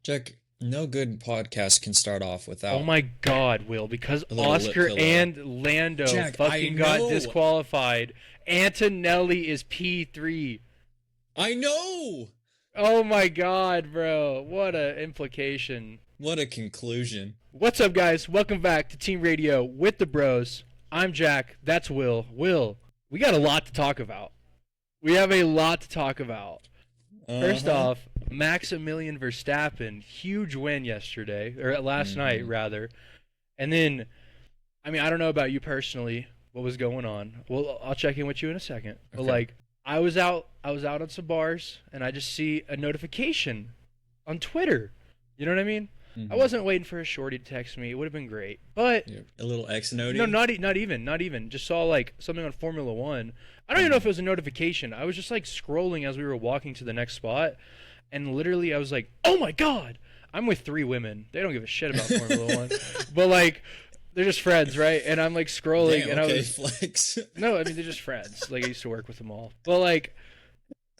Jack, no good podcast can start off Oh without my God, Will, because a little lip Oscar filler. and Lando Jack, I fucking got know. disqualified. Antonelli is P3. I know. Oh my God, bro. What a implication. What a conclusion. What's up, guys? Welcome back to Team Radio with the bros. I'm Jack. That's Will. Will, we got a lot to talk about. We have a lot to talk about. First off, Maximilian Verstappen, huge win yesterday, or last night, rather. And then, I don't know about you personally, what was going on. Well, I'll check in with you in a second. But, Okay. I was out on some bars, and I just see a notification on Twitter. You know what I mean? I wasn't waiting for a shorty to text me. It would have been great. But Yeah, a little X note. no, not even. Just saw something on Formula One. I don't even know if it was a notification. I was just scrolling as we were walking to the next spot, and literally I was like, "Oh my God!" I'm with three women. They don't give a shit about Formula One, but they're just friends, right? And I'm scrolling, Damn, and okay, I was flex. no, they're just friends. I used to work with them all, but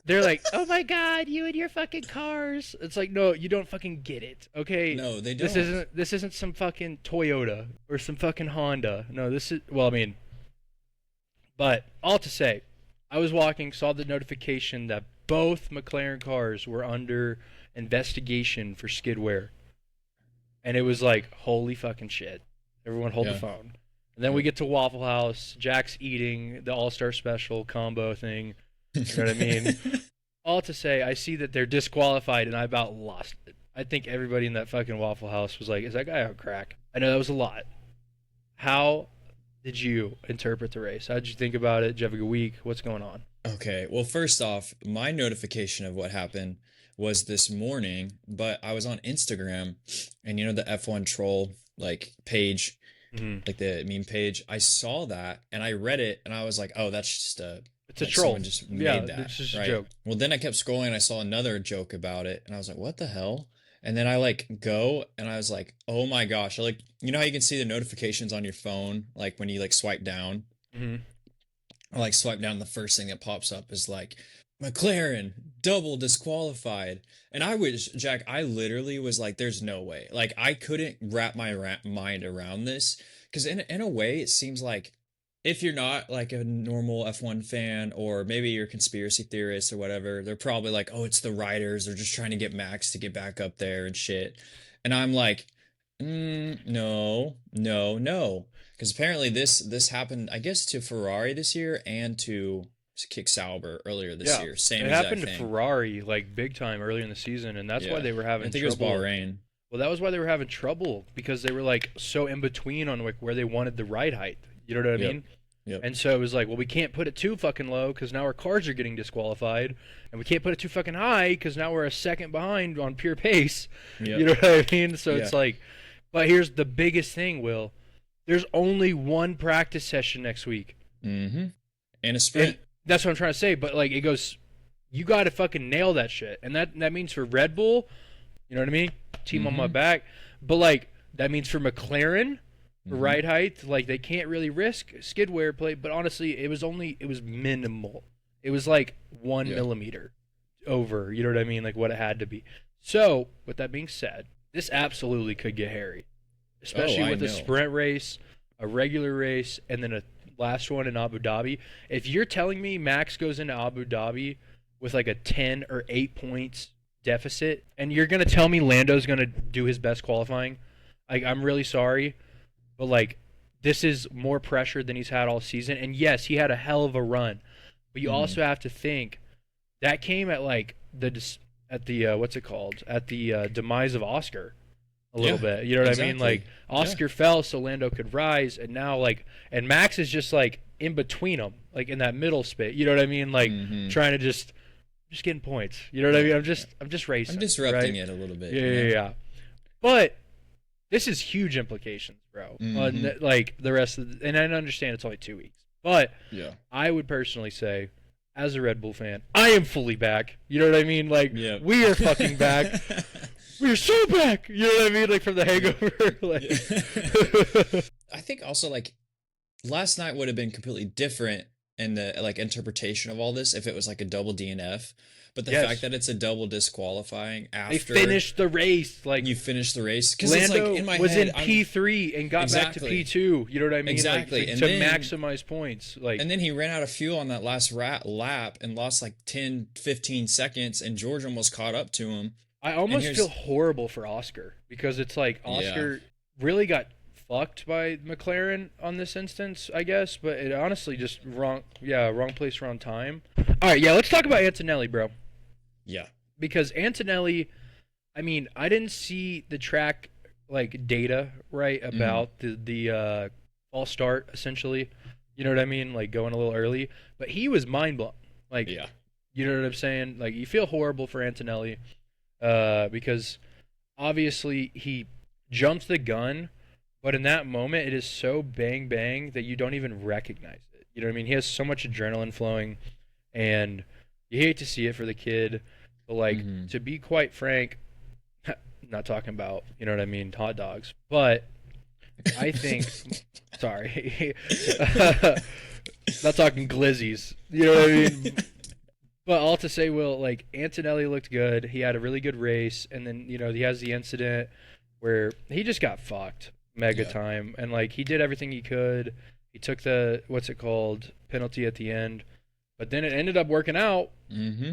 they're like, "Oh my God, you and your fucking cars!" It's no, you don't fucking get it, okay? No, they don't. This isn't some fucking Toyota or some fucking Honda. No, this is but all to say, I was walking, saw the notification that both McLaren cars were under investigation for skidware, and it was holy fucking shit. Everyone hold the Yeah. phone. And then we get to Waffle House. Jack's eating the All-Star Special combo thing. You know what I mean? All to say, I see that they're disqualified, and I about lost it. I think everybody in that fucking Waffle House was like, "Is that guy on crack?" I know that was a lot. How did you interpret the race? How did you think about it? Did you have a good week? What's going on? Okay, well, first off, my notification of what happened was this morning, but I was on Instagram, and the F1 troll page, Mm-hmm. the meme page. I saw that and I read it, and I was like, "Oh, that's just It's a like troll. someone just Yeah, made that, it's just a right?" joke. Well, then I kept scrolling and I saw another joke about it, and I was like, "What the hell?" And then I go and I was like, "Oh my gosh!" How you can see the notifications on your phone, when you swipe down. Mm-hmm. I swipe down, the first thing that pops up is McLaren double disqualified, and Jack, I literally was like, "There's no way!" I couldn't wrap my mind around this, because in a way it seems like, if you're not a normal F1 fan, or maybe you're a conspiracy theorist or whatever, they're probably like, "Oh, it's the riders. They're just trying to get Max to get back up there and shit." And I'm like, no, no, no. Because apparently this happened, I guess, to Ferrari this year and to Kick Sauber earlier this Yeah, year. Same it exact happened to thing. Ferrari big time earlier in the season, and that's why Yeah. they were having I think it was trouble. Bahrain. Well, that was why they were having trouble, because they were so in between on where they wanted the ride height. You know what I Yep. mean? Yep. And so it was well, we can't put it too fucking low because now our cars are getting disqualified, and we can't put it too fucking high because now we're a second behind on pure pace. Yep. You know what I mean? So Yeah. it's but here's the biggest thing, Will. There's only one practice session next week. Mm-hmm. And a And sprint. that's what I'm trying to say. But it goes, you got to fucking nail that shit, and that means for Red Bull, you know what I mean? Team on my back. But that means for McLaren, for ride height, they can't really risk skidware play. But honestly, it was minimal. It was 1 millimeter over. You know what I mean? What it had to be. So with that being said, this absolutely could get hairy, especially I with a know. sprint race, a regular race, and then a last one in Abu Dhabi. If you're telling me Max goes into Abu Dhabi with a 10 or 8 points deficit, and you're going to tell me Lando's going to do his best qualifying, I'm really sorry, but this is more pressure than he's had all season. And yes, he had a hell of a run, but you also have to think that came at what's it called, at the demise of Oscar a little bit. You know what I mean? Exactly. Oscar fell so Lando could rise, and now and Max is just in between them, in that middle spit. You know what I mean? Trying to just getting points. You know what I mean? I'm just racing. I'm disrupting right? it a little bit. Yeah. But this is huge implications, bro. On the rest of and I understand it's only 2 weeks, but Yeah. I would personally say, as a Red Bull fan, I am fully back. You know what I mean? Yeah. We are fucking back. We're so back. You know what I mean? From the hangover. I think also last night would have been completely different and the like interpretation of all this if it was like a double DNF. But the Yes. fact that it's a double disqualifying They after finished the race. Like, you finish the race, because it's Lando like in my was head, in P3 and got back to Exactly. P2. You know what I mean? Exactly. Like, And to then- maximize points. Like, and then he ran out of fuel on that last lap and lost like 10, 15 seconds, and George almost caught up to him. I almost here's- feel horrible for Oscar because it's like Oscar really got fucked by McLaren on this instance, I guess. But it honestly just wrong place, wrong time. All right, yeah, let's talk about Antonelli, bro. Yeah. Because Antonelli, I mean, I didn't see the track like data right about the false start essentially. You know what I mean? Like going a little early, but he was mind blown. Like, Yeah. you know what I'm saying? Like, you feel horrible for Antonelli because obviously he jumped the gun, but in that moment it is so bang bang that you don't even recognize it. You know what I mean? He has so much adrenaline flowing, and you hate to see it for the kid. But like, to be quite frank, not talking about, you know what I mean, hot dogs, but I think, sorry, not talking glizzies, you know what I mean? But all to say, Will, like, Antonelli looked good. He had a really good race, and then, you know, he has the incident where he just got fucked mega time, and like, he did everything he could. He took the, what's it called, penalty at the end. But then it ended up working out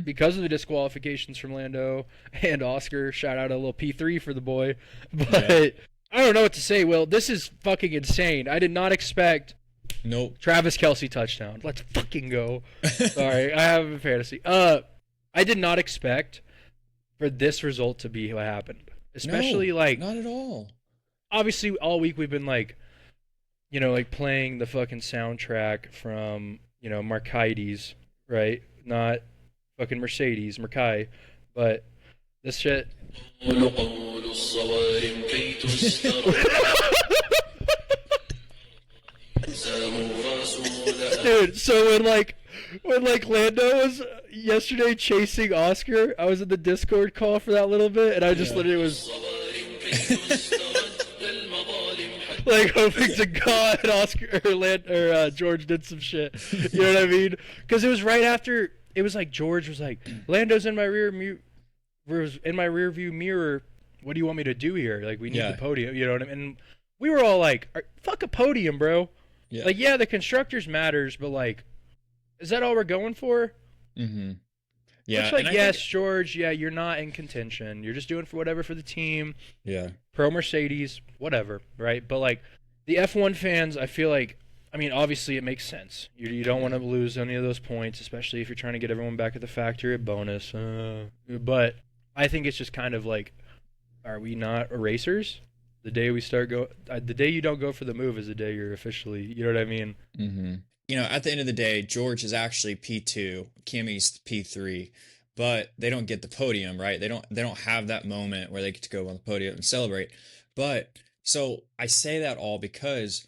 because of the disqualifications from Lando and Oscar. Shout out a little P3 for the boy. But I don't know what to say, Will. This is fucking insane. I did not expect Travis Kelce touchdown. Let's fucking go. Sorry, I have a fantasy. I did not expect for this result to be what happened. Especially like, not at all. Obviously, all week we've been like, you know, like playing the fucking soundtrack from, you know, Mercedes, right? Not fucking Mercedes, Mercai. But this shit. Dude, so when Lando was yesterday chasing Oscar, I was in the Discord call for that little bit, and I just literally was like hoping to God Oscar or George did some shit. You know what I mean? Because it was right after, it was like George was like, Lando's in my rear view mirror. What do you want me to do here? Like, we need the podium. You know what I mean? And we were all like, fuck a podium, bro. Yeah. Like, yeah, the constructors matters, but like, is that all we're going for? Yeah. It's like, yes, George, yeah, you're not in contention. You're just doing for whatever for the team. Yeah. Pro Mercedes, whatever, right? But like, the F1 fans, I feel like, I mean, obviously it makes sense. You don't want to lose any of those points, especially if you're trying to get everyone back at the factory, a bonus. But I think it's just kind of like, are we not erasers? The day we start the day you don't go for the move is the day you're officially, you know what I mean? You know, at the end of the day, George is actually P2, Kimmy's P3, but they don't get the podium, right? They don't have that moment where they get to go on the podium and celebrate. But so I say that all because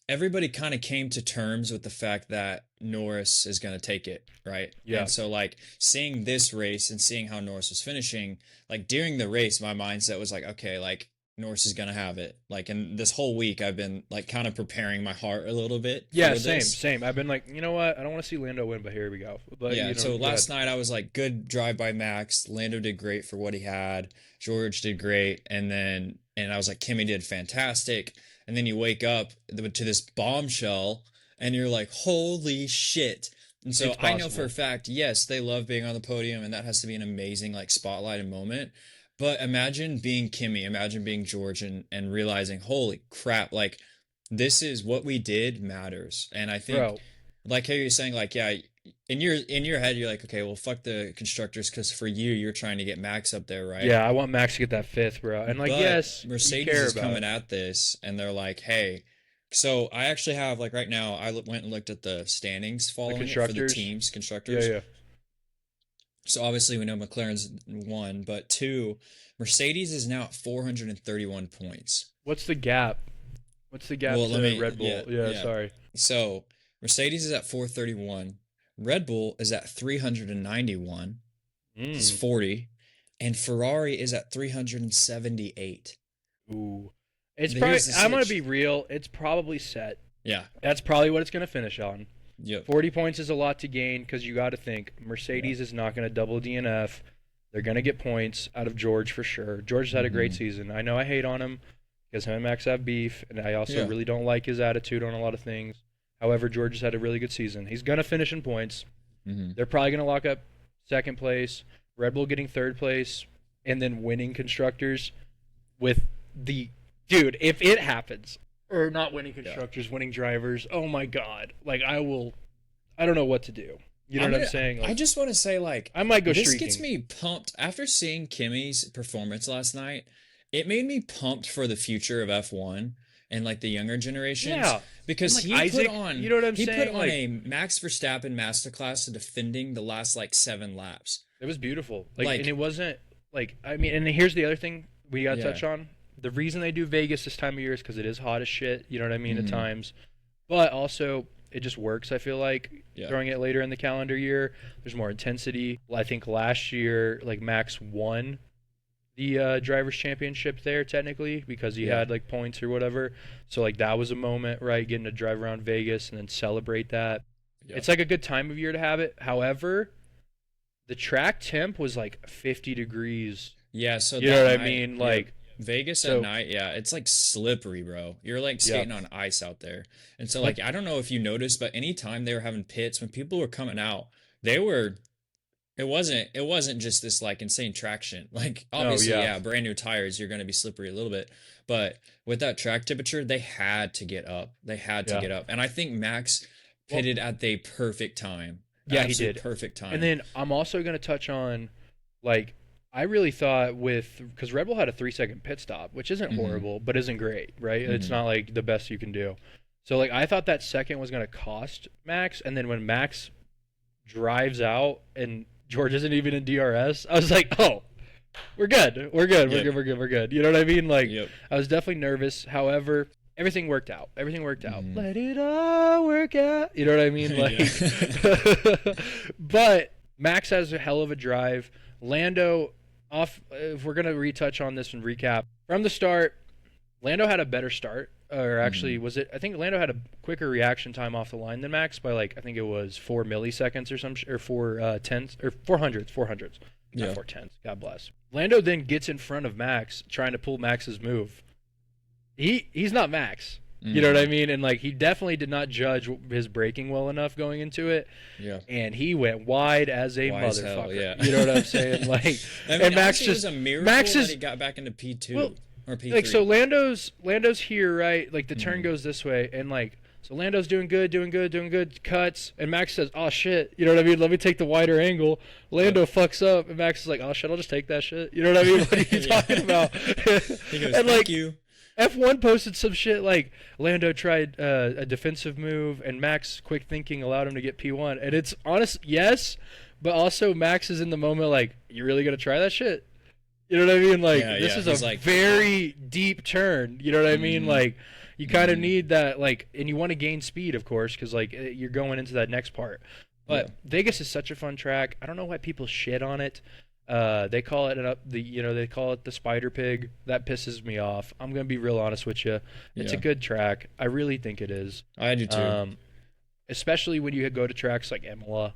everybody kind of came to terms with the fact that Norris is going to take it, right? Yeah. And so like seeing this race and seeing how Norris was finishing, like during the race, my mindset was like, okay, like Norris is gonna have it. Like, and this whole week I've been like kind of preparing my heart a little bit. Yeah, for this. same. I've been like, you know what? I don't want to see Lando win, but here we go. But yeah. You know, So last night I was like, good drive by Max. Lando did great for what he had. George did great, and I was like, Kimmy did fantastic. And then you wake up to this bombshell, and you're like, holy shit. And so I know for a fact, yes, they love being on the podium, and that has to be an amazing like spotlight and moment. But imagine being Kimmy, imagine being George and realizing, holy crap, like this is what we did matters. And I think like how you're saying, like, yeah, in your head, you're like, okay, well, fuck the constructors, because for you're trying to get Max up there, right? Yeah, I want Max to get that fifth, bro. And like, but yes, Mercedes is coming at this, and they're like, hey. So I actually have, like, right now, I went and looked at the standings following it for the teams, constructors. Yeah. So obviously we know McLaren's 1, but 2, Mercedes is now at 431 points. What's the gap? To Red Bull? Yeah, sorry. So Mercedes is at 431. Red Bull is at 391. It's 40. And Ferrari is at 378. Ooh. It's probably, I'm going to be real, it's probably set. Yeah. That's probably what it's going to finish on. Yep. 40 points is a lot to gain because you got to think Yeah. Mercedes is not going to double DNF. They're going to get points out of George for sure. George has had a great Hmm. season. I know I hate on him because him and Max have beef, and I also Yeah. really don't like his attitude on a lot of things. However, George has had a really good season. He's going to finish in points. Hmm. They're probably going to lock up second place, Red Bull getting third place, and then winning constructors with the dude. If it happens, or not winning Yeah. constructors, winning drivers, oh my god! Like I will, I don't know what to do. You know I'm what I'm gonna. saying? I Like just want to say, like, I might go this gets shrieking. me pumped after seeing Kimmy's performance last night. It made me pumped for the future of F1 and like the younger generations Yeah, and because like Isaac, you know what I'm he put saying? on Like a Max Verstappen masterclass defending the last like 7 laps. it was beautiful. Like and Like, it wasn't like I mean. And here's the other thing we got to yeah. touch on. The reason they do Vegas this time of year is because it is hot as shit. You know what I mean? At Hmm. times, but also it just works. I feel like Yeah. throwing it later in the calendar year, there's more intensity. I think last year, like Max won the drivers' championship there technically because he Yeah. had like points or whatever. So like that was a moment, right? Getting to drive around Vegas and then celebrate that. Yeah. It's like a good time of year to have it. However, the track temp was like 50 degrees. Yeah, so You know that what I night, mean? yep. Like Vegas at so. night, yeah, it's like slippery, bro. You're like Yeah. skating on ice out there. And so But like I don't know if you noticed, but anytime they were having pits, when people were coming out, they were it wasn't just this like insane traction. Like no, obviously, yeah, yeah, brand new tires, you're going to be slippery a little bit, but with that track temperature, they had to get up. They had to yeah. get up. And I think Max Well, pitted at the perfect time. yeah, he Absolute did. perfect And time. then I'm also going to touch on, like, I really thought with because Red Bull had a 3 second pit stop, which isn't Mhm. horrible, but isn't great, right? It's Mhm. not like the best you can do. So like I thought that second was going to cost Max, and then when Max drives out and George isn't even in DRS, I was like, oh, we're good, we're good, we're Yep. good, we're good, we're good. You know what I mean? Like Yep. I was definitely nervous. However, everything worked out. Everything worked out. Mhm. Let it all work out. You know what I mean? Like, Yeah. but Max has a hell of a drive. Lando, off. If we're gonna retouch on this and recap from the start, Lando had a better start. Or actually, Mhm. was it? I think Lando had a quicker reaction time off the line than Max by like I think it was 4 milliseconds or some or 4 tenths or 400s, 400s, not Yeah. 4 tenths. God bless. Lando then gets in front of Max, trying to pull Max's move. He's not Max. You know what I Mhm. mean? And like he definitely did not judge his braking well enough going into it, Yeah. and he went wide as a Wide as hell, motherfucker. yeah. You know what I'm saying? Like, I mean, and Max honestly, it was just a miracle Max that is he got back into P2 well, or P3. like so Lando's here, right? Like the turn Mhm. goes this way, and like so Lando's doing good, doing good, doing good, cuts, and Max says, "Oh shit," you know what I mean? Let me take the wider angle. Lando Yep. fucks up, and Max is like, "Oh shit, I'll just take that shit." You know what I mean? What are you Yeah. talking about? He goes, And "Thank like you." F1 posted some shit like Lando tried a defensive move, and Max quick thinking allowed him to get P1, and it's honest, yes, but also Max is in the moment like, "You really gonna try that shit?" You know what I mean? Like Yeah, this yeah. is a He's like, very deep turn. You know what I mean? mhm, Like you kind of mhm. need that, like, and you want to gain speed, of course, because like you're going into that next part. Yeah. But Vegas is such a fun track. I don't know why people shit on it. They call it they call it the spider pig. That pisses me off. I'm gonna be real honest with you. It's a Yeah. good track. I really think it is. I do too. Um, especially when you go to tracks like Imola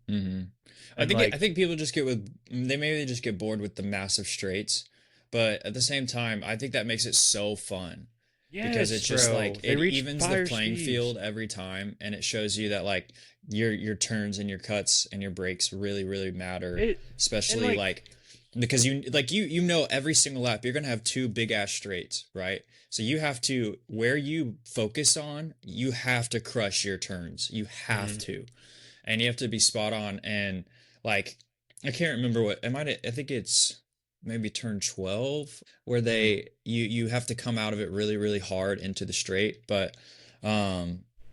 Hmm. and like I think people just maybe just get bored with the massive straights, but at the same time, I think that makes it so fun because yes, it's just bro. like They it reach evens the fire playing speeds. field every time, and it shows you that like your turns and your cuts and your breaks really matter, It and especially like like because you know every single lap you're gonna have two big ass straights, right? So you have to where you focus on, you have to crush your turns. You have mhm. to, and you have to be spot on. And like I can't remember what I think it's maybe turn 12 where Mhm. you have to come out of it really hard into the straight, but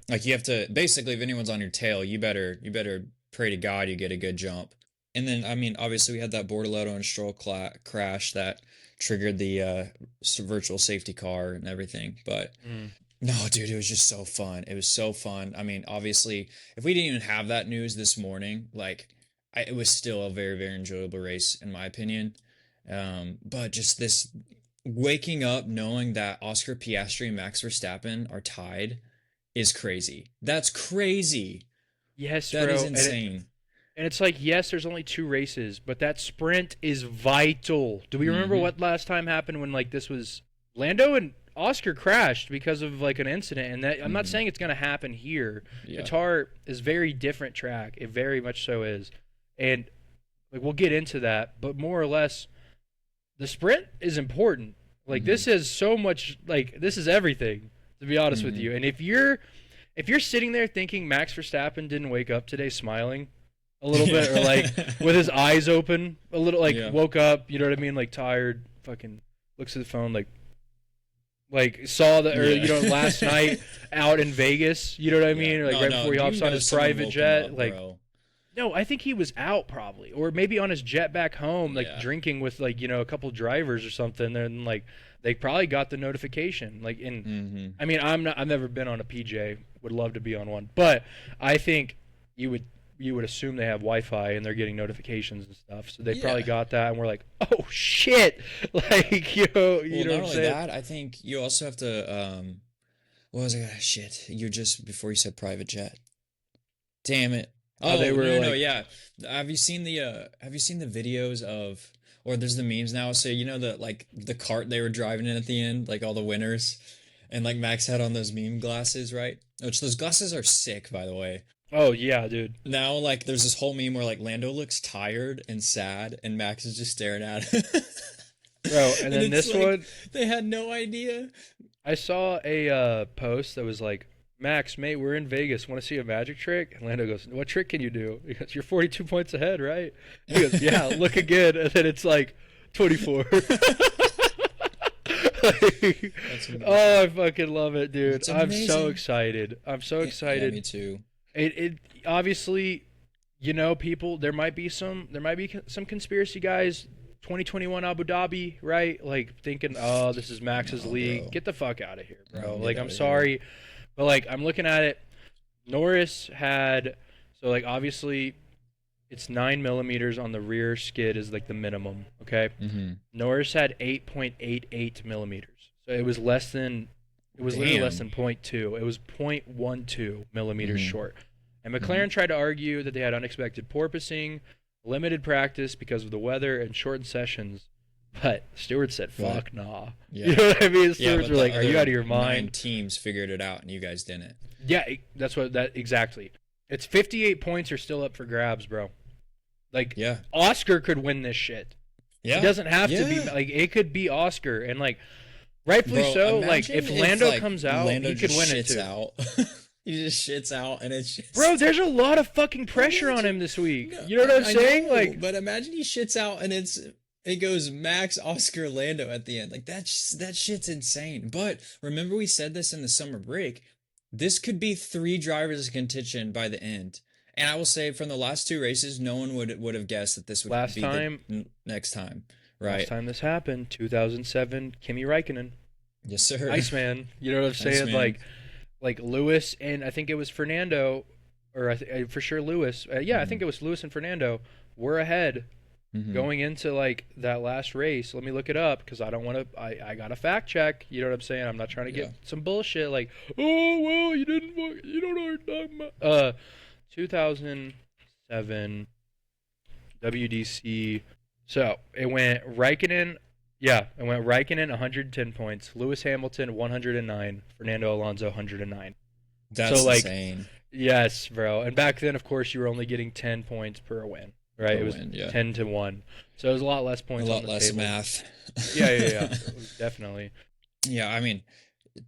like you have to basically if anyone's on your tail, you better pray to God you get a good jump. And then I mean obviously we had that Bortoletto and Stroll crash that triggered the virtual safety car and everything, but Mhm. no, dude, it was just so fun. It was so fun. I mean, obviously, if we didn't even have that news this morning, like, it was still a very enjoyable race, in my opinion. But just this waking up knowing that Oscar Piastri and Max Verstappen are tied, is crazy. That's crazy. Yes, That is bro. insane. And it's like, yes, there's only 2 races, but that sprint is vital. Do we remember Hmm. what last time happened when like this was Lando and Oscar crashed because of like an incident? And that I'm not Hmm. saying it's gonna happen here. Yeah. Qatar is very different track. It very much so is, and like we'll get into that, but more or less, the sprint is important. Like Hmm. this is so much. Like this is everything. To be honest with Hmm. you, and if you're sitting there thinking Max Verstappen didn't wake up today smiling a little bit, or like Yeah. with his eyes open a little, like Yeah. woke up, you know what I mean, like tired, fucking looks at the phone, like saw the, or Yeah. last night out in Vegas, you know what I Yeah. mean, or like No, right no. before he You hops on know his someone private woke him jet, up, like bro. no, I think he was out probably, or maybe on his jet back home, like Yeah. drinking with like a couple drivers or something. And like they probably got the notification. Like in, Hmm. I mean, I've never been on a PJ. Would love to be on one, but I think you would you would assume they have Wi-Fi and they're getting notifications and stuff. So they probably Yeah. got that, and we're like, oh shit, Yeah. like you Well, know what not I'm only saying? that, I think you also have to what was it? Ah, shit. You just before you said private jet. Damn it. They Oh, no, were no, no, like, yeah. Have you seen the videos of or there's the memes now, so you know the like the cart they were driving in at the end, like all the winners, and like Max had on those meme glasses, right? Which those glasses are sick, by the way. oh yeah, dude. Now like there's this whole meme where like Lando looks tired and sad and Max is just staring at him. Bro, and And then it's this like one, they had no idea. I saw a post that was like, Max, mate, we're in Vegas. Want to see a magic trick? And Lando goes, what trick can you do? He goes, you're 42 points ahead, right? He goes, yeah, look again. And then it's like 24. Like, That's amazing. oh, I fucking love it, dude. It's I'm so amazing. excited. I'm so Yeah, excited. me too. It obviously, people, there might be some conspiracy guys. 2021 Abu Dhabi, right? Like thinking, oh, this is Max's No, league. bro. Get the fuck out of here, bro. No, Like, get I'm out of here. sorry, but like I'm looking at it. Norris had, so like obviously it's 9 millimeters on the rear skid is like the minimum. Okay, Mm-hmm. Norris had 8.88 millimeters, so it was literally less Damn. than point 0.2. It was 0.12 millimeters Mm-hmm. short. And Mm-hmm. McLaren tried to argue that they had unexpected porpoising, limited practice because of the weather, and shortened sessions. But Stewart said, But "Fuck nah." You yeah. know what I mean? Yeah, Stewards but were the like, "Are you out other of your nine mind?" teams figured it out and you guys didn't. Yeah, that's what that exactly. It's 58 points are still up for grabs, bro. Like Yeah. Oscar could win this shit. It Yeah. doesn't have to be Yeah. like it could be Oscar, and like rightfully Bro, so. Like imagine if if Lando like comes out, Lando he could just win it shits too. out. He just shits out and it's Bro, just there's a lot of fucking pressure on him imagine this week. no, You know what I'm I saying? know, Like, but imagine he shits out and it goes Max, Oscar, Lando at the end. Like that shit's insane. But remember we said this in the summer break. This could be three drivers in contention by the end. And I will say from the last two races, no one would have guessed that this would last be the time, next time, last right? time this happened, 2007, Kimi Räikkönen, Yes, sir. Iceman. You know what I'm saying? Iceman. Like Lewis and I think it was Fernando, or for sure Lewis. Yeah, I Hmm. think it was Lewis and Fernando were ahead Hmm. going into like that last race. Let me look it up because I don't want to. I got to fact check. You know what I'm saying? I'm not trying to Yeah. get some bullshit like, oh well, you didn't. You don't know what you're talking about. 2007 WDC. So it went Raikkonen. Yeah, it went Raikkonen 110 points, Lewis Hamilton 109, Fernando Alonso 109. That's So like, insane. yes, bro. And back then, of course, you were only getting 10 points per win, right? Per It was win, yeah. 10 to 1. So it was a lot less A points on lot the less table. math. Yeah, yeah, yeah. Definitely. Yeah, I mean,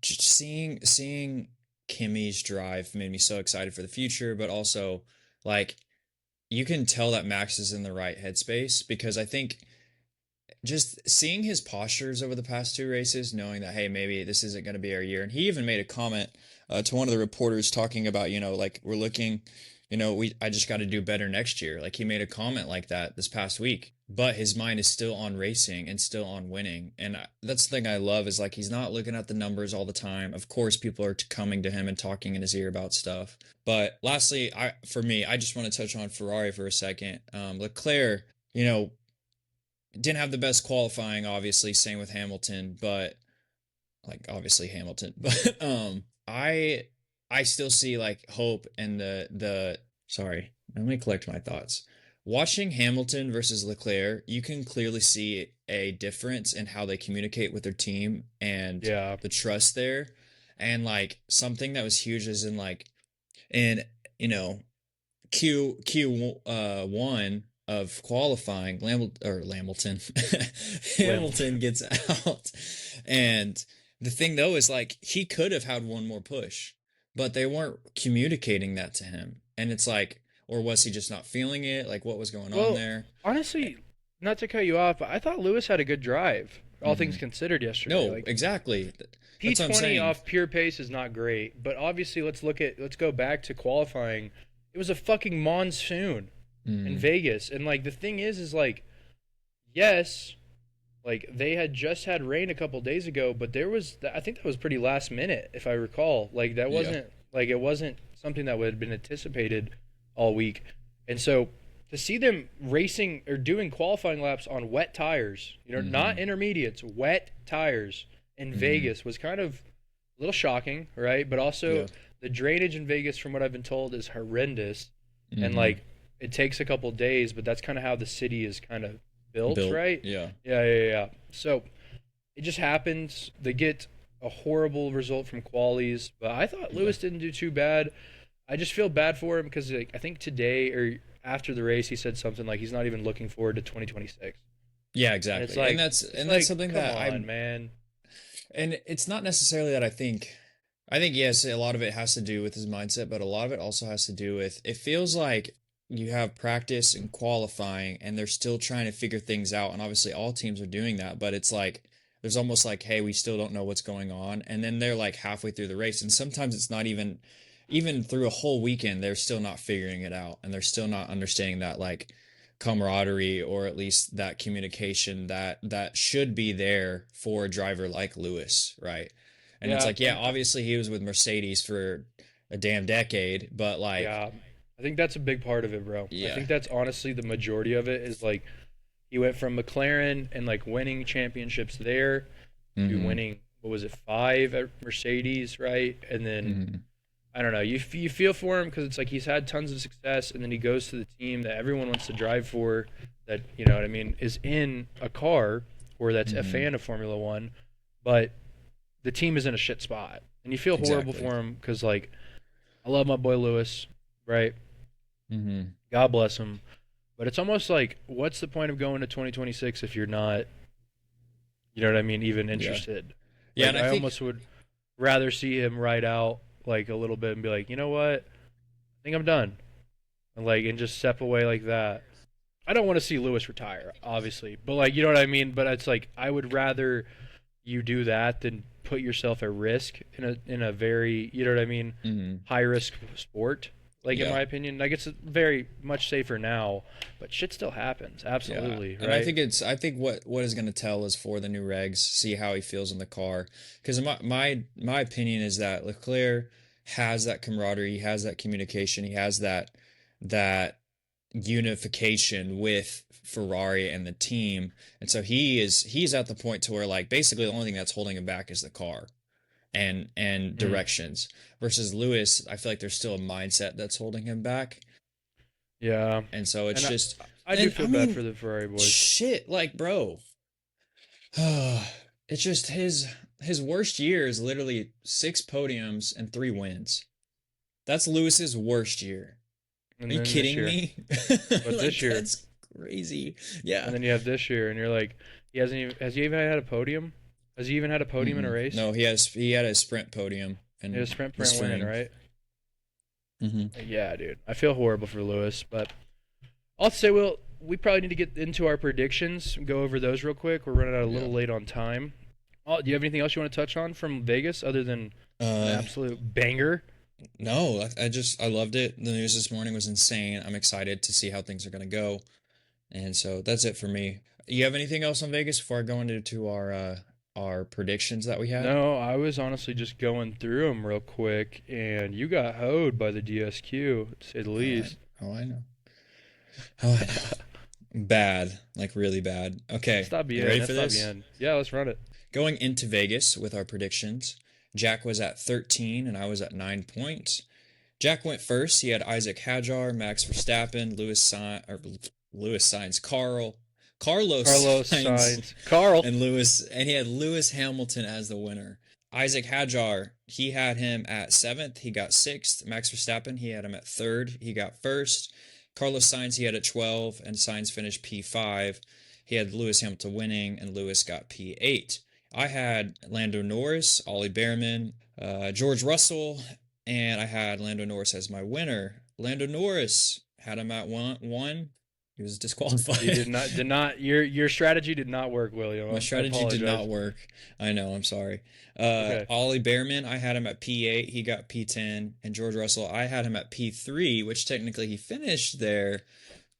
just seeing Kimmy's drive made me so excited for the future, but also like you can tell that Max is in the right headspace because I think just seeing his postures over the past two races, knowing that hey, maybe this isn't going to be our year, and he even made a comment to one of the reporters talking about like we're looking, we I just got to do better next year. Like he made a comment like that this past week, but his mind is still on racing and still on winning, and that's the thing I love is like he's not looking at the numbers all the time. Of course, people are coming to him and talking in his ear about stuff, but lastly, for me, I just want to touch on Ferrari for a second. Leclerc. You know, didn't have the best qualifying, obviously, same with Hamilton, but like obviously Hamilton, but I I still see like hope and the sorry, let me collect my thoughts. Watching Hamilton versus Leclerc, you can clearly see a difference in how they communicate with their team and Yeah. the trust there. And like something that was huge is in like in you know Q1 of qualifying, Lamilton Lim. Hamilton gets out, and the thing though is like he could have had one more push, but they weren't communicating that to him, and it's like, or was he just not feeling it? Like what was going on Well, there? honestly, not to cut you off, but I thought Lewis had a good drive, all things Hmm. considered yesterday. No, Like exactly. That's what I'm P20 saying. off pure pace is not great, but obviously let's go back to qualifying. It was a fucking monsoon in Mm, Vegas, and like the thing is like yes, like they had just had rain a couple days ago, but I think that was pretty last minute if I recall. Like that yeah. wasn't like it wasn't something that would have been anticipated all week. And so to see them racing or doing qualifying laps on wet tires, not Hmm. intermediates, wet tires in Hmm. Vegas was kind of a little shocking, right? But also Yeah. the drainage in Vegas, from what I've been told, is horrendous. And Hmm. like it takes a couple days, but that's kind of how the city is kind of built, Built. right? Yeah. Yeah. So it just happens. They get a horrible result from qualies, but I thought Yeah. Lewis didn't do too bad. I just feel bad for him because like, I think today or after the race he said something like he's not even looking forward to 2026. Yeah, And it's exactly. And like that's it's and that's like something come that on, I'm man. and it's not necessarily that I think yes, a lot of it has to do with his mindset, but a lot of it also has to do with it feels like you have practice and qualifying and they're still trying to figure things out and obviously all teams are doing that, but it's like there's almost like hey, we still don't know what's going on and then they're like halfway through the race and sometimes it's not even through a whole weekend they're still not figuring it out and they're still not understanding that like camaraderie or at least that communication that should be there for a driver like Lewis, right? And it's Yeah, like, yeah, obviously he was with Mercedes for a damn decade, but like, yeah. I think that's a big part of it, bro. I yeah. think that's honestly the majority of it is like he went from McLaren and like winning championships there to Mm-hmm. winning what was it, 5 at Mercedes, right? And then Mm-hmm. I don't know. You feel for him because it's like he's had tons of success, and then he goes to the team that everyone wants to drive for, that you know what I mean, is in a car or that's a Mm-hmm. fan of Formula One, but the team is in a shit spot, and you feel horrible Exactly. for him because like I love my boy Lewis, right? Mm-hmm. God bless him, but it's almost like what's the point of going to 2026 if you're not, you know what I mean, even Yeah. interested? Yeah, Like and I I think almost would rather see him ride out like a little bit and be like, you know what, I think I'm done. And just step away like that. I don't want to see Lewis retire, obviously, but like you know what I mean. But it's like I would rather you do that than put yourself at risk in a very you know what I mean mm-hmm. high risk sport. Like in Yeah. my opinion, like it's very much safer now, but shit still happens. Yeah. Absolutely, And I right? think what is going to tell is for the new regs, see how he feels in the car. Because my opinion is that Leclerc has that camaraderie, he has that communication, he has that unification with Ferrari and the team. And so he's at the point to where like basically the only thing that's holding him back is the car and Mm. directions. Versus Lewis, I feel like there's still a mindset that's holding him back. Yeah, And so it's and just I do and I feel bad mean for the Ferrari boys. shit, like bro. It's just his worst year is literally 6 podiums and 3 wins. That's Lewis's worst year. Are And you then this kidding year, me? but Like this year, that's crazy. Yeah. and then you have this year, and you're like, has he even had a podium? Has he even had a podium in a Mm-mm. race? No, he had a sprint podium He had a in sprint the sprint win, spring. right? Hmm. Yeah, dude. I feel horrible for Lewis, but I'll say we probably need to get into our predictions, go over those real quick. We're running out a Yeah. little late on time. Oh, do you have anything else you want to touch on from Vegas other than an Uh, absolute banger? no, I loved it. The news this morning was insane. I'm excited to see how things are gonna go. And so that's it for me. You have anything else on Vegas before I go into our predictions that we had? No, I was honestly just going through them real quick, and you got hoed by the DSQ, to say the Oh, I, least. oh, I know. Oh, I know. Bad, like really bad. Okay, That's not you bien. ready for That's not this? bien. Yeah, let's run it. Going into Vegas with our predictions. Jack was at 13 and I was at 9 points. Jack went first. He had Isaac Hadjar, Max Verstappen, Lewis Sainz, Carlos Carlos Sainz, Sainz. Carl. and he had Lewis Hamilton as the winner. Isaac Hadjar, he had him at 7th. He got 6th. Max Verstappen, he had him at 3rd. He got 1st. Carlos Sainz, he had at 12, and Sainz finished P5. He had Lewis Hamilton winning, and Lewis got P8. I had Lando Norris, Ollie Behrman, George Russell, and I had Lando Norris as my winner. Lando Norris had him at one. He was disqualified. You did not. Your strategy did not work, William. My strategy did not work. I know. I'm sorry. Okay. Ollie Behrman, I had him at P8. He got P10. And George Russell, I had him at P3, which technically he finished there,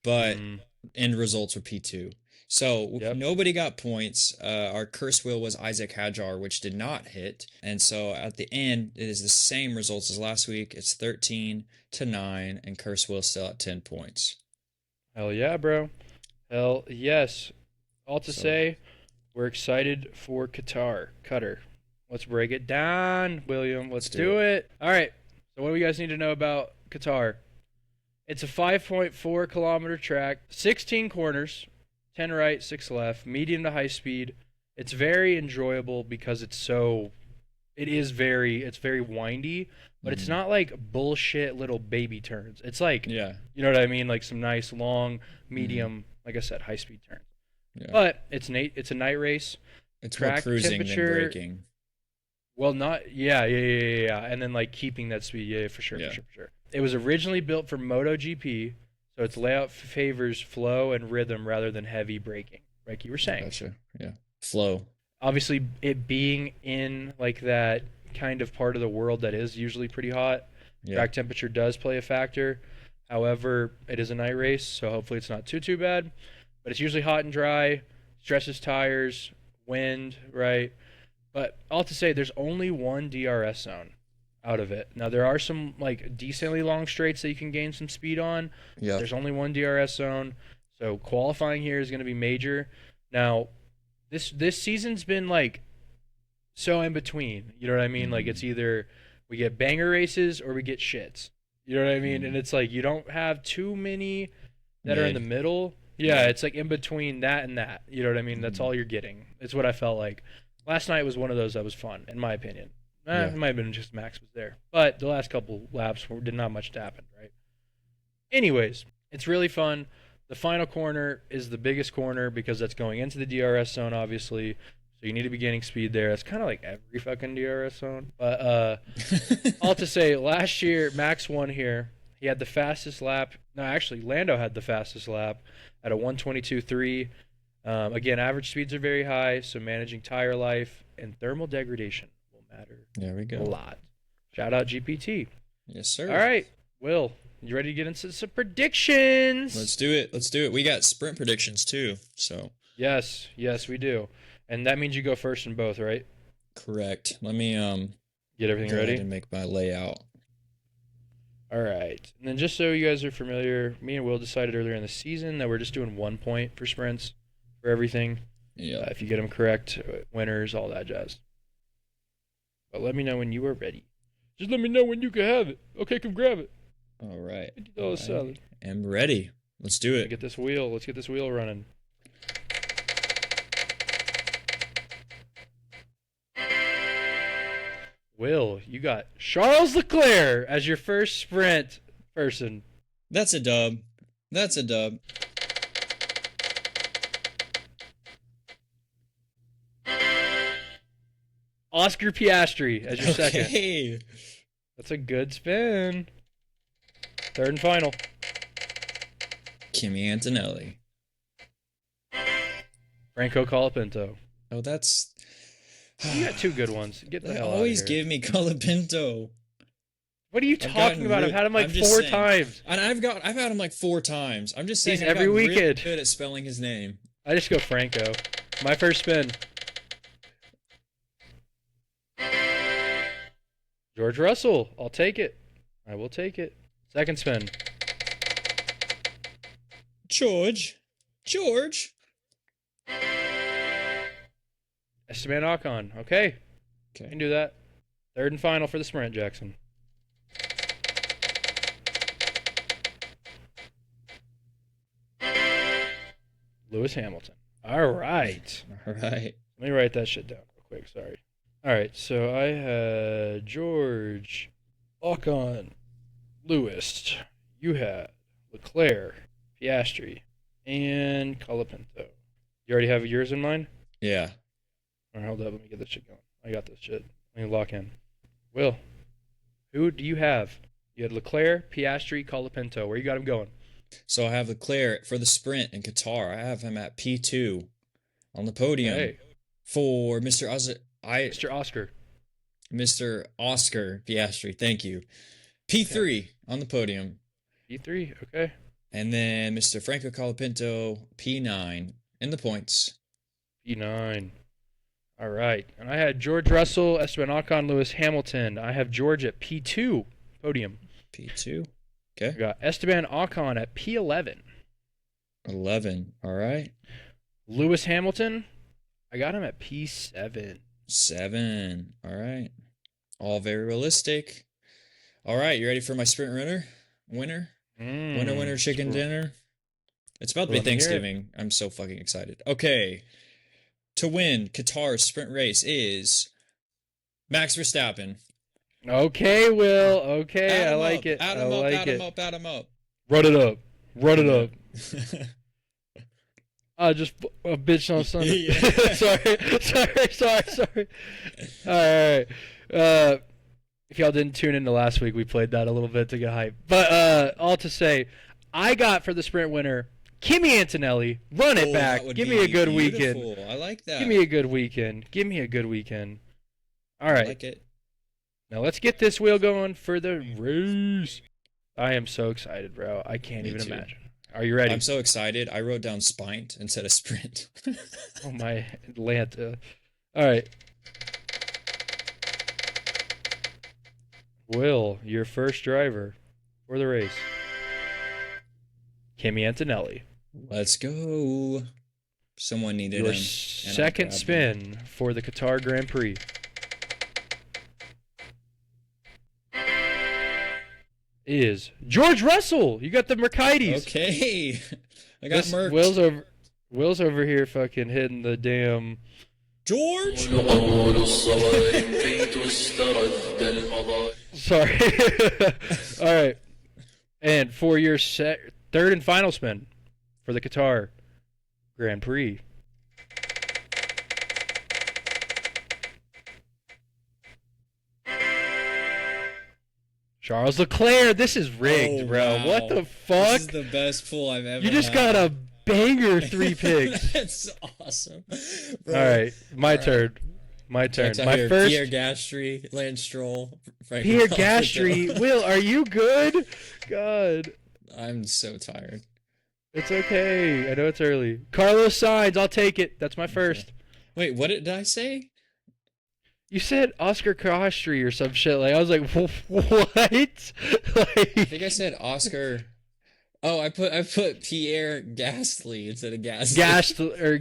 but end results were P2. So nobody got points. Our curse wheel was Isaac Hadjar, which did not hit. And so at the end, it is the same results as last week. It's 13-9, and curse wheel still at 10 points. Hell yeah, bro. Hell yes. All to say, we're excited for Qatar. Let's break it down, William. Let's do it. All right. So what do you guys need to know about Qatar? It's a 5.4 kilometer track, 16 corners, 10 right, 6 left, medium to high speed. It's very enjoyable because it's very windy, but it's not like bullshit little baby turns. It's like, you know what I mean? Like some nice long, medium, like I said, high speed turns. Yeah. But it's a night race. It's track more cruising than braking. Well, and then like keeping that speed, for sure. It was originally built for MotoGP, so its layout favors flow and rhythm rather than heavy braking, like you were saying. Gotcha. Yeah, flow. Obviously, it being in like that kind of part of the world that is usually pretty hot, track temperature does play a factor. However, it is a night race, so hopefully it's not too bad. But it's usually hot and dry, stresses tires, wind, right? But all to say, there's only one DRS zone out of it. Now, there are some like decently long straights that you can gain some speed on. Yeah. There's only one DRS zone, so qualifying here is going to be major. Now, this season's been like so in between. You know what I mean? Like it's either we get banger races or we get shits. You know what I mean? And it's like you don't have too many that are in the middle. Yeah, it's like in between that and that. You know what I mean? That's all you're getting. It's what I felt like. Last night was one of those that was fun, in my opinion. It might have been just Max was there. But the last couple laps did not much to happen, right? Anyways, it's really fun. The final corner is the biggest corner because that's going into the DRS zone, obviously. So you need to be gaining speed there. That's kind of like every fucking DRS zone. But all to say, last year, Max won here. He had the fastest lap. No, actually, Lando had the fastest lap at a 1:22.3. Again, average speeds are very high, so managing tire life and thermal degradation will matter a lot. Shout out GPT. Yes, sir. All right, Will, you ready to get into some predictions? Let's do it. We got sprint predictions too, so. Yes, we do. And that means you go first in both, right? Correct. Let me get everything ready and make my layout. All right. And then just so you guys are familiar, me and Will decided earlier in the season that we're just doing 1 point for sprints for everything. Yeah. If you get them correct, winners, all that jazz. But let me know when you are ready. Just let me know when you can have it. Okay, come grab it. All right. $50 salad. I'm ready. Let's do it. Let's get this wheel running. Will, you got Charles Leclerc as your first sprint person. That's a dub. Oscar Piastri as your second. Okay. That's a good spin. Third and final. Kimi Antonelli. Franco Colapinto. Oh, that's... You got two good ones. Get the hell out of here. Always give me Colapinto. What are you talking about? I've had him like four times. And I've had him like 4 times. I'm just saying. He's every weekend. Really good at spelling his name. I just go Franco. My first spin. George Russell. I'll take it. I will take it. Second spin. George. Esteban Ocon. Okay. I can do that. Third and final for the sprint, Jackson. Lewis Hamilton. All right. All right. Let me write that shit down real quick. Sorry. All right. So I had George, Ocon, Lewis. You had Leclerc, Piastri, and Colapinto. You already have yours in mind? Yeah. All right, hold up. Let me get this shit going. I got this shit. Let me lock in. Will, who do you have? You had Leclerc, Piastri, Colapinto. Where you got him going? So I have Leclerc for the sprint in Qatar. I have him at P2 on the podium. Hey, For Mr. Mr. Oscar. Mr. Oscar Piastri. Thank you. P3 Okay. on the podium. P3. Okay. And then Mr. Franco Colapinto, P9 in the points. P9. All right. And I had George Russell, Esteban Ocon, Lewis Hamilton. I have George at P2 podium. P2. I Okay. got Esteban Ocon at P11. 11. All right. Lewis Hamilton, I got him at P7. 7. All right. All very realistic. All right. You ready for my sprint winner? Winner, winner, chicken dinner. It's about to be Let me hear it. Thanksgiving. I'm so fucking excited. Okay. To win Qatar's sprint race is Max Verstappen. Okay, Will. Okay, Add I him like up, it. Add I him up, like add it. him up, add him up. Run it up. Run it up. Yeah. I just bitched on Sunday. Yeah. sorry. All right. If y'all didn't tune into last week, we played that a little bit to get hype. But all to say, I got for the sprint winner Kimi Antonelli. Run it Oh, back. that would Give be me a good weekend. beautiful. I like that. Give me a good weekend. Give me a good weekend. All right. I like it. Now let's get this wheel going for the race. I am so excited, bro. I can't Me even too. imagine. Are you ready? I'm so excited. I wrote down spint instead of sprint. Oh my Atlanta. All right. Will, your first driver for the race. Kimi Antonelli. Let's go. Someone needed Your him. second spin for the Qatar Grand Prix. Is George Russell. You got the Mercedes. Okay. I got Merc. Will's over here fucking hitting the damn George. Sorry. All right. And for your third and final spin for the Qatar Grand Prix. Charles Leclerc. This is rigged, Oh, bro. wow. What the This fuck? is the best pull I've ever You just had. got a banger 3 picks. That's awesome. Bro. All right. My All right. turn. My turn. Next I My hear first. Pierre Gasly, Lance Stroll, Frank Pierre Colapinto. Gasly. Will, are you good? God. I'm so tired. It's okay. I know it's early. Carlos Sainz. I'll take it. That's my first. Wait, what did I say? You said Oscar Piastri or some shit. Like I was like, what? I Like, think I said Oscar. Oh, I put Pierre Gasly instead of Gasly. Gasty or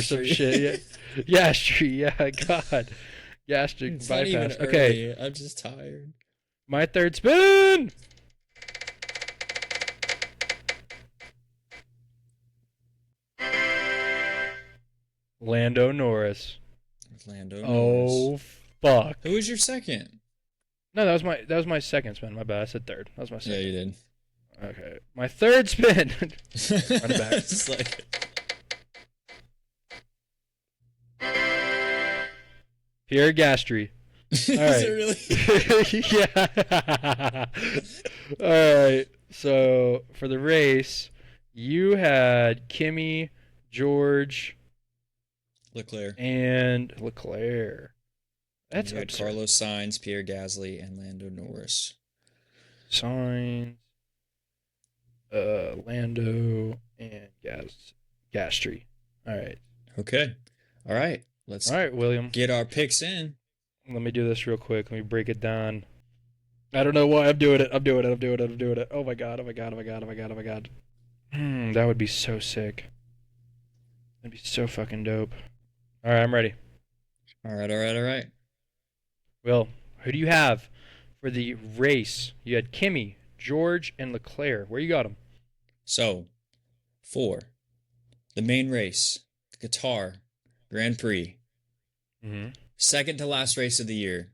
some Gastry. shit. Yeah. Gastry. Yeah. God. Gastric It's not even bypass. Okay. early. I'm just tired. My third spin. Lando Norris. Lando Oh Norris. fuck. Who was your second? No, that was my second spin. My bad. I said third. That was my Yeah, second. you did. Okay. My third spin. Run it back. It's like Pierre Gasly. Is All right. it really? Yeah. All right. So for the race, you had Kimi, George, Leclerc. and Leclerc. That's You had absurd. Carlos Sainz, Pierre Gasly, and Lando Norris. Sainz, Lando, and Gastry. All right. Okay. All right. Let's All right, William. get our picks in. Let me do this real quick. Let me break it down. I don't know why I'm doing it. I'm doing it. Oh my god. That would be so sick. That'd be so fucking dope. All right, I'm ready. All right. Will, who do you have for the race? You had Kimi, George, and Leclerc. Where you got them? So, 4, the main race, Qatar Grand Prix, Mm-hmm. second to last race of the year.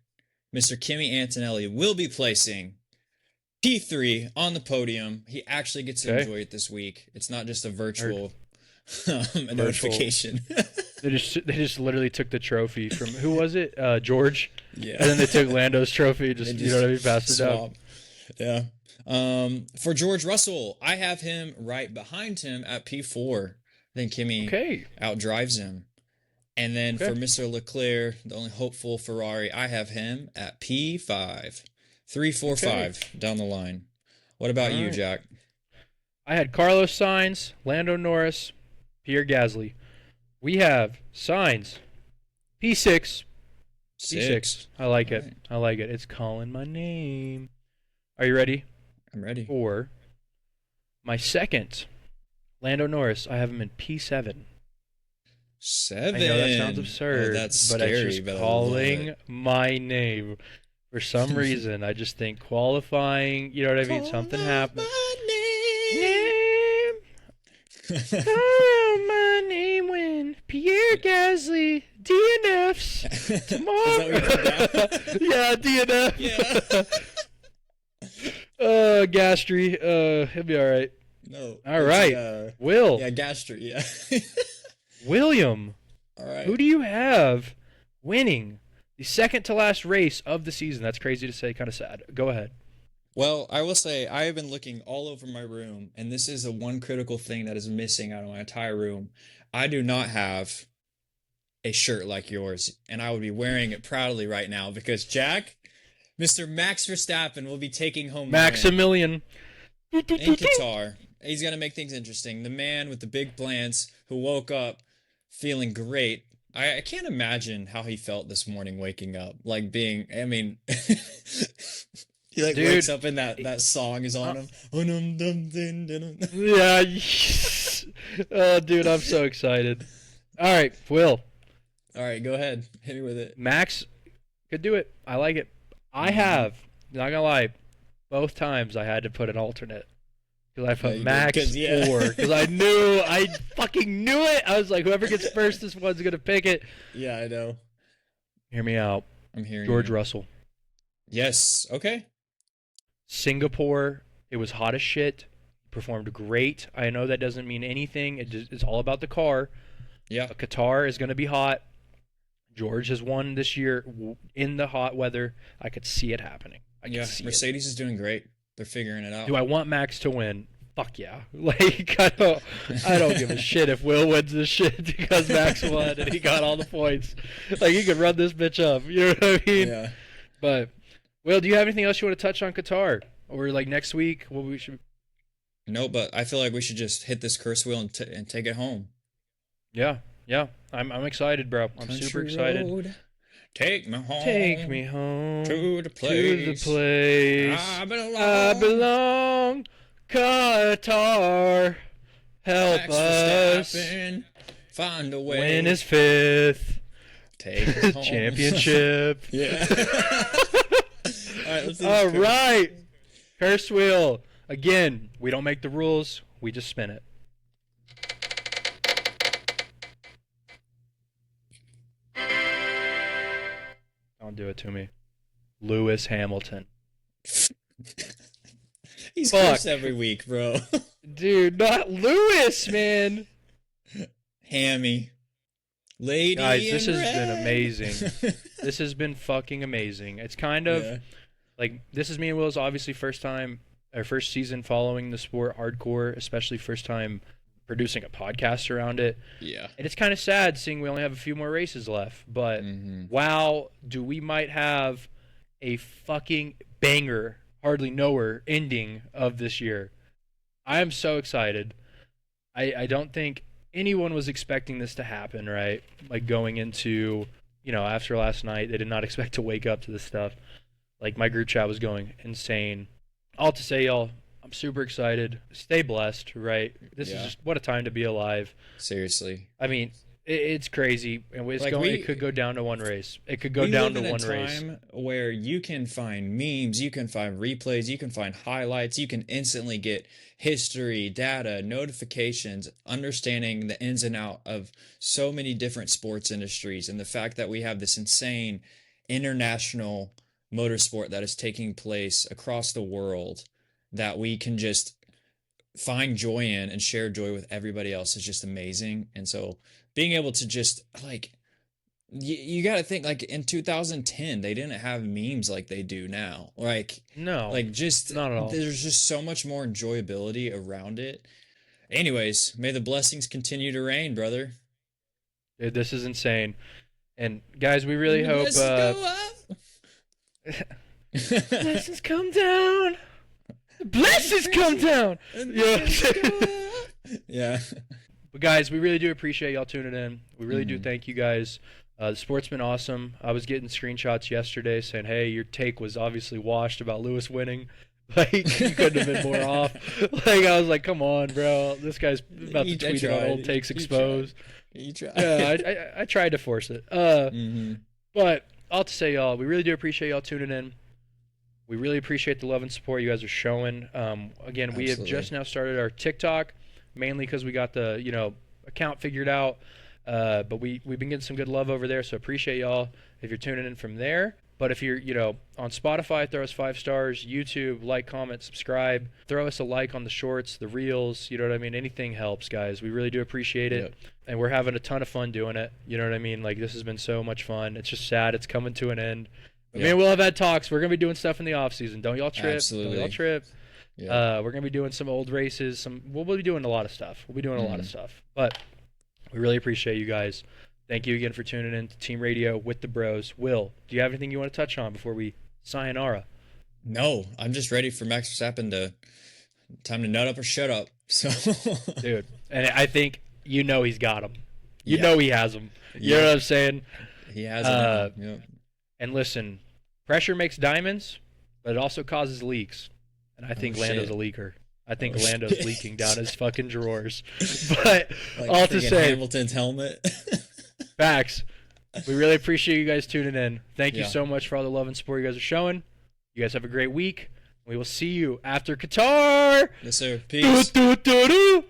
Mr. Kimi Antonelli will be placing P3 on the podium. He actually gets to enjoy it this week. It's not just a virtual notification. They just literally took the trophy from who was it? George. Yeah. And then they took Lando's trophy. Just you know what I mean, passed it down. Yeah. For George Russell, I have him right behind him at P4. I think Kimi outdrives him. And then for Mr. Leclerc, the only hopeful Ferrari, I have him at P5. 3, 4, 5 down the line. What about you, Jack? I had Carlos Sainz, Lando Norris, Pierre Gasly. We have Sainz, P6. P6. I like it. I like it. It's calling my name. Are you ready? I'm ready. For my second, Lando Norris, I have him in P7. 7. I know that sounds absurd, that's but scary, it's just but calling my name. For some reason, I just think qualifying, you know what I mean? Something happened. Name. Call my name when Pierre Gasly DNFs tomorrow. Yeah, DNF. Yeah. Gastry. He'll be all right. No. All right. Will. Yeah, Gastry. Yeah. William. All right. Who do you have winning the second to last race of the season? That's crazy to say, kind of sad. Go ahead. Well, I will say I have been looking all over my room, and this is the one critical thing that is missing out of my entire room. I do not have a shirt like yours, and I would be wearing it proudly right now because Jack, Mr. Max Verstappen, will be taking home Maximilian in Qatar. He's going to make things interesting. The man with the big plans who woke up feeling great. I can't imagine how he felt this morning waking up. Like being, I mean, he like wakes up and that song is on him. Yeah. Oh, dude, I'm so excited. All right, Will. All right, go ahead. Hit me with it. Max could do it. I like it. I have, not going to lie, both times I had to put an alternate. Because I put Max 4. Because I fucking knew it. I was like, whoever gets first, this one's going to pick it. Yeah, I know. Hear me out. I'm hearing George you. Russell. Yes. Okay. Singapore, it was hot as shit. Performed great. I know that doesn't mean anything. It's all about the car. Yeah. Qatar is going to be hot. George has won this year in the hot weather. I could see it happening. Mercedes is doing great. They're figuring it out. Do I want Max to win? Fuck yeah. Like, I don't give a shit if Will wins this shit because Max won and he got all the points. Like, he could run this bitch up. You know what I mean? Yeah. But, Will, do you have anything else you want to touch on Qatar? Or, like, next week? What we should... No, but I feel like we should just hit this curse wheel and take it home. Yeah. I'm excited, bro. I'm super excited. Road, take me home. Take me home to the place. I belong. Qatar, help Max us. Verstappen, find a way. Win his 5th. Take us home. Championship. Yeah. All right, let's do this. All right. Curse wheel. Again, we don't make the rules. We just spin it. Don't do it to me. Lewis Hamilton. He's cursed every week, bro. Dude, not Lewis, man. Hammy. Lady Guys, this in has red. been amazing. This has been fucking amazing. It's kind of like, this is me and Will's obviously first season following the sport hardcore, especially first time producing a podcast around it. Yeah. And it's kind of sad seeing we only have a few more races left, but wow, do we might have a fucking banger, hardly knower ending of this year. I am so excited. I don't think anyone was expecting this to happen, right? Like going into, after last night, they did not expect to wake up to this stuff. Like my group chat was going insane. All to say, y'all, I'm super excited. Stay blessed, right? This is just what a time to be alive. Seriously. I mean, It's crazy, and Like it could go down to one race. It could go we down live to in one a race. time where you can find memes, you can find replays, you can find highlights, you can instantly get history, data, notifications, understanding the ins and out of so many different sports industries, and the fact that we have this insane international motorsport that is taking place across the world that we can just find joy in and share joy with everybody else is just amazing. And so being able to just like you got to think like in 2010 they didn't have memes like they do now. No, Just not at all. there's just so much more enjoyability around it. Anyways, may the blessings continue to rain, brother. Dude, this is insane. And guys, we May really the hope blessings go up. blessings come down. Blessings come down. Yeah. Yeah. But guys, we really do appreciate y'all tuning in. We really do Mhm. thank you guys. The sport's been awesome. I was getting screenshots yesterday saying, "Hey, your take was obviously washed about Lewis winning. Like you couldn't have been more off." Like I was like, "Come on, bro. This guy's about to tweet about old takes exposed." You tried. Yeah, I tried to force it. But all to say, y'all, we really do appreciate y'all tuning in. We really appreciate the love and support you guys are showing. Again, we have Absolutely. just now started our TikTok, mainly because we got the account figured out. But we've been getting some good love over there, so appreciate y'all if you're tuning in from there. But if you're on Spotify, throw us 5 stars. YouTube, like, comment, subscribe. Throw us a like on the shorts, the reels. You know what I mean? Anything helps, guys. We really do appreciate it. Yep. And we're having a ton of fun doing it. You know what I mean? Like this has been so much fun. It's just sad it's coming to an end. I mean, we'll have had talks. We're gonna be doing stuff in the off season. Don't y'all trip. Absolutely. Don't y'all trip. Yeah. We're gonna be doing some old races. We'll be doing a lot of stuff. We'll be doing a lot of stuff. But we really appreciate you guys. Thank you again for tuning in to Team Radio with the Bros. Will, do you have anything you want to touch on before we sayonara? No, I'm just ready for Max Verstappen to time to nut up or shut up. So, Dude, and I think he's got him. You Yeah. know he has him. You know what I'm saying? he has it. Now. Yep. And listen, pressure makes diamonds, but it also causes leaks. And I think Lando's shit. a leaker. I think Oh, Lando's shit. leaking down his fucking drawers. But Like all to freaking say, Hamilton's helmet. facts. We really appreciate you guys tuning in. Thank you Yeah. so much for all the love and support you guys are showing. You guys have a great week. We will see you after Qatar. Yes, sir. Doo, Peace. doo, doo, doo.